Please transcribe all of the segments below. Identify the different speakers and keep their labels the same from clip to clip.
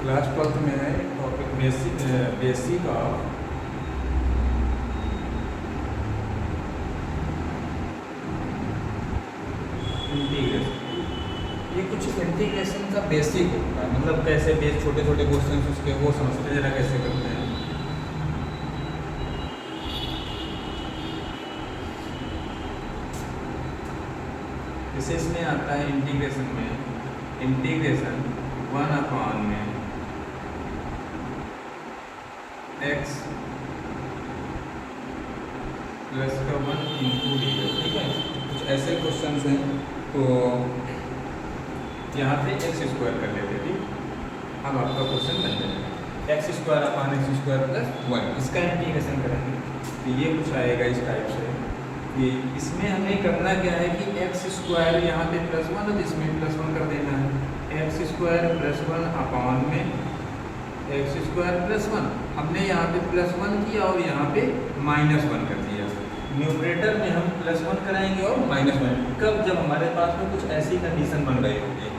Speaker 1: Class 12th में है topic basic of integration. ये कुछ इंटीग्रेशन का बेसिक होता है, मतलब कैसे बेस छोटे छोटे क्वेश्चन उसके वो समझते हैं जरा कैसे करते हैं। जैसे इसमें आता है इंटीग्रेशन में इंटीग्रेशन 1 में x प्लस का 1 इंटू डी। ठीक है, कुछ ऐसे क्वेश्चन हैं तो यहाँ पे एक्स स्क्वायर कर लेते। ठीक, अब आपका क्वेश्चन बन जाएगा एक्स स्क्वायर प्लस 1, इसका इंटीग्रेशन करेंगे तो ये कुछ आएगा इस टाइप से कि इसमें हमें करना क्या है कि एक्स स्क्वायर यहाँ पे प्लस 1 और इसमें प्लस 1 कर देना है। एक्स स्क्वायर प्लस 1 अपॉन में एक्स स्क्वायर प्लस 1, हमने यहाँ पे प्लस 1 किया और यहाँ पे माइनस 1 कर दिया। न्यूमरेटर में हम प्लस 1 कराएंगे और माइनस 1 कब, जब हमारे पास में कुछ ऐसी कंडीशन बन रही होगी।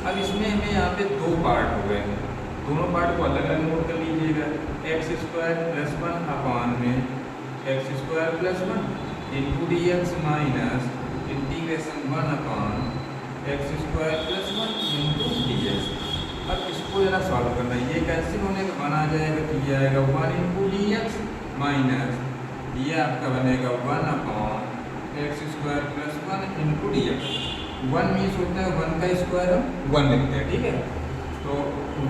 Speaker 1: अब इसमें हमें यहाँ पे दो पार्ट हो गए हैं, दोनों पार्ट को अलग अलग नोट कर लीजिएगा। एक्स स्क्वायर प्लस 1 अपॉन में x square plus 1 into d x minus integration 1 upon x square plus 1 into d x. अब इसको जरा सॉल्व करना है, ये कैंसिल होने का 1 आ जाएगा तो ये आएगा 1 इंटू डी एक्स माइनस ये आपका बनेगा 1 upon x square plus 1 into d x. 1 means होता है 1 का स्क्वायर हम 1 लिखते हैं। ठीक है, तो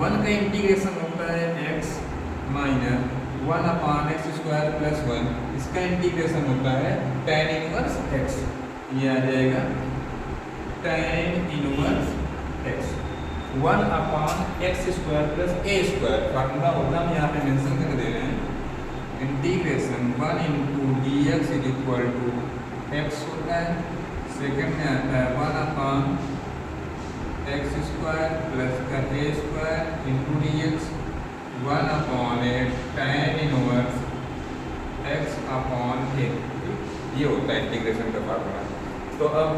Speaker 1: 1 का इंटीग्रेशन होता है x minus 1 upon x square plus 1, इसका इंटीग्रेशन होता है tan इनवर्स x। ये आ जाएगा tan inverse x 1 upon x square plus a square. Formula होगा हम यहाँ पे मेंशन कर दे रहे हैं, integration 1 into d x is equal to x होता है, सेकेंड में आता है 1 अपॉन एक्स स्क्वायर प्लस का a square into d x 1 upon a tan inverse x upon a. ये होता है इंटीग्रेशन का फार्मूला। तो अब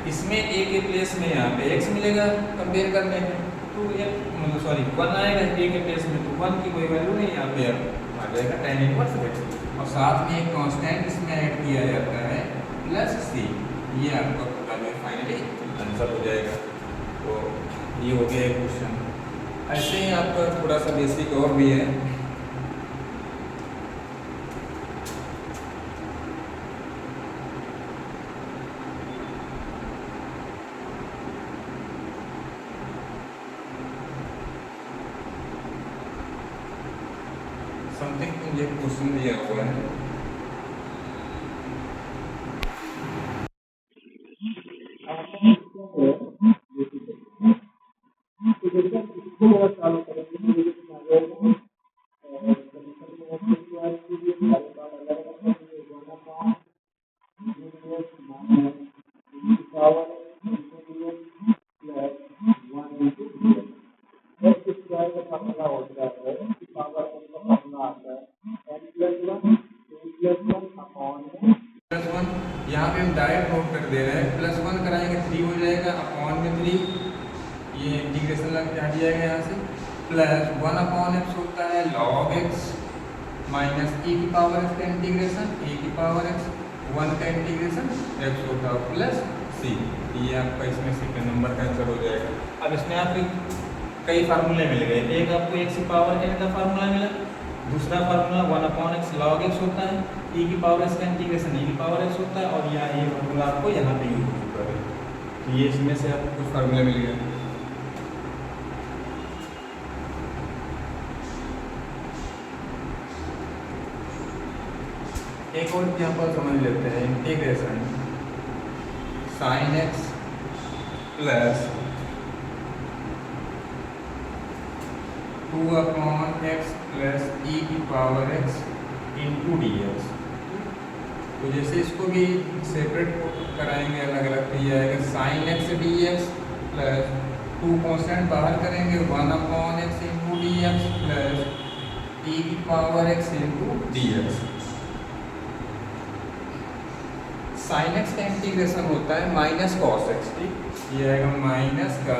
Speaker 1: इसमें a के प्लेस में यहाँ पे x मिलेगा कंपेयर करने में, तो ये मतलब सॉरी 1 आएगा a के प्लेस में, तो 1 की कोई वैल्यू नहीं, यहाँ पे आ जाएगा tan इनवर्स x। और साथ में एक कांस्टेंट इसमें ऐड किया जाता है प्लस c। ये आपका पता है फाइनली आंसर हो जाएगा। तो ये हो गया एक क्वेश्चन। ऐसे ही आपका थोड़ा सा बेसिक और भी है। समथिंग ये क्वेश्चन दिया हुआ है, यहाँ पे हम डायरेक्ट नोट कर दे रहे हैं, प्लस 1 कराएंगे 3 हो जाएगा अपॉन में 3, ये इंटीग्रेशन लग हट जाएगा यहाँ से, प्लस 1 अपॉन एक्स होता है लॉग एक्स माइनस e की पावर एक्स का इंटीग्रेशन e की पावर एक्स 1 का इंटीग्रेशन एक्स होता है प्लस c। ये आपका इसमें सेकंड नंबर का आंसर हो जाएगा। अब इसमें आपके कई फार्मूले मिल गए, एक आपको एक्स की पावर n का फार्मूला मिला, दूसरा formula 1 upon x log x होता है, e की पावर एक्स का इंटीग्रेशन e की पावर एक्स होता है, और यहाँ ये फार्मूला आपको यहाँ पे यूज हो चुका है। तो ये इसमें से आपको कुछ फार्मूले मिल गए। एक और एग्जाम्पल समझ लेते हैं, integration sine x plus 2 upon x plus e की power x into d x. तो जैसे इसको भी सेपरेट कराएंगे अलग अलग, तो ये आएगा sine x D x plus 2 constant बाहर करेंगे 1 upon x into d x plus e की power x into d x. Sine x का इंटीग्रेशन होता है माइनस कॉस एक्स। ठीक, ये आएगा माइनस का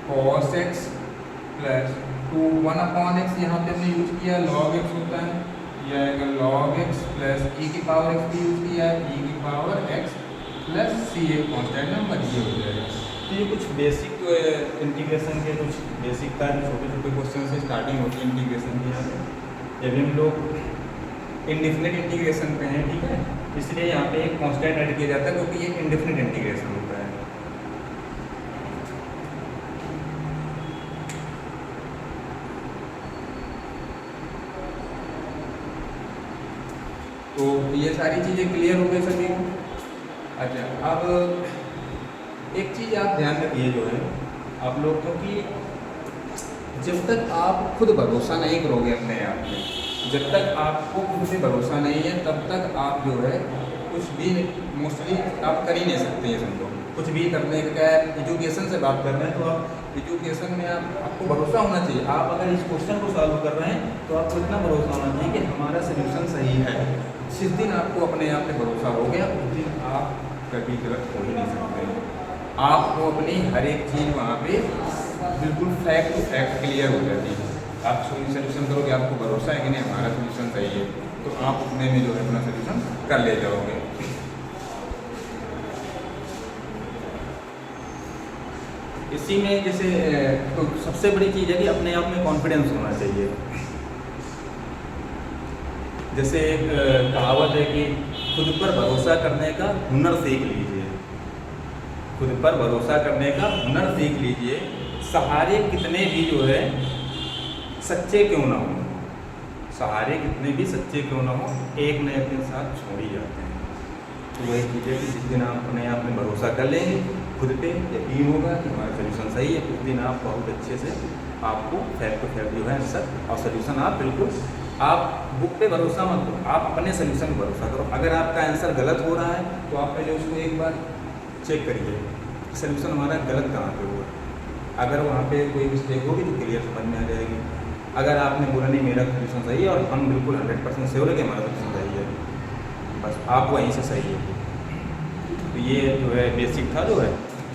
Speaker 1: cos x प्लस 2 1/x यहाँ पे हमने यूज किया log x होता है, यह आएगा log x प्लस e की पावर x भी यूज किया है, e की पावर x प्लस c एक कॉन्स्टेंट नंबर ये हो जाएगा। तो ये कुछ बेसिक इंटीग्रेशन के कुछ बेसिक का छोटे छोटे क्वेश्चन से स्टार्टिंग होती है इंटीग्रेशन की। यहाँ पे जब हम लोग इनडिफिनिट इंटीग्रेशन पे हैं, ठीक है, इसलिए यहाँ पे एक कांस्टेंट ऐड किया जाता है क्योंकि ये इनडिफिनिट इंटीग्रेशन होता है। तो ये सारी चीज़ें क्लियर हो गई सभी को। अच्छा, अब एक चीज़ आप ध्यान रखिए जो है आप लोग, क्योंकि जब तक आप खुद भरोसा नहीं करोगे अपने आप में, जब तक आपको खुद पे भरोसा नहीं है तब तक आप जो है कुछ भी मोस्टली आप कर ही नहीं सकते हैं। समझो कुछ भी करने का, एजुकेशन से बात कर रहे हैं तो आप एजुकेशन में आपको भरोसा होना चाहिए। आप अगर इस क्वेश्चन को सॉल्व कर रहे हैं तो आपको इतना भरोसा होना चाहिए कि हमारा सोल्यूशन सही है। जिस दिन आपको अपने आप पे भरोसा हो गया उस दिन आप कभी गलत हो ही नहीं सकते। आपको अपनी हर एक चीज़ वहाँ पे बिल्कुल फैक्ट टू फैक्ट क्लियर हो जाती है। आप सोल्यूशन करोगे, आपको भरोसा है कि नहीं हमारा सोल्यूशन सही है, तो आप उतने में जो है अपना सोल्यूशन कर ले जाओगे। इसी में जैसे तो सबसे बड़ी चीज़ है कि अपने आप में कॉन्फिडेंस होना चाहिए। जैसे कहावत है कि खुद पर भरोसा करने का हुनर सीख लीजिए, खुद पर भरोसा करने का हुनर सीख लीजिए। सहारे कितने भी जो है सच्चे क्यों ना हो, सहारे कितने भी सच्चे क्यों ना हो, एक न एक दिन साथ छोड़ ही जाते हैं। तो वही चीज़ है कि जिस दिन आप अपने आप में भरोसा कर लेंगे, खुद पे यकीन होगा कि हमारा सोल्यूशन सही है, उस दिन आप बहुत अच्छे से आपको फैक्ट टू फैक्ट जो है आंसर और सोल्यूशन आप बिल्कुल, आप बुक पे भरोसा मत करो, आप अपने सोल्यूशन पर भरोसा करो। अगर आपका आंसर गलत हो रहा है तो आप पहले उसको एक बार चेक करिए सोल्यूशन हमारा गलत कहाँ पे हुआ। अगर वहाँ पे कोई मिस्टेक होगी तो क्लियर समझ में आ जाएगी। अगर आपने बोला नहीं मेरा सोल्यूशन सही है और हम बिल्कुल 100% श्योर है कि हमारा सोल्यूशन सही है, बस आप वहीं से सही है। तो ये जो है बेसिक था जो है,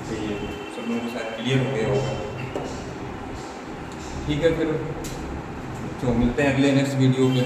Speaker 1: तो ये सब लोगों के साथ क्लियर हो गया होगा। ठीक है, फिर तो मिलते हैं अगले नेक्स्ट वीडियो में।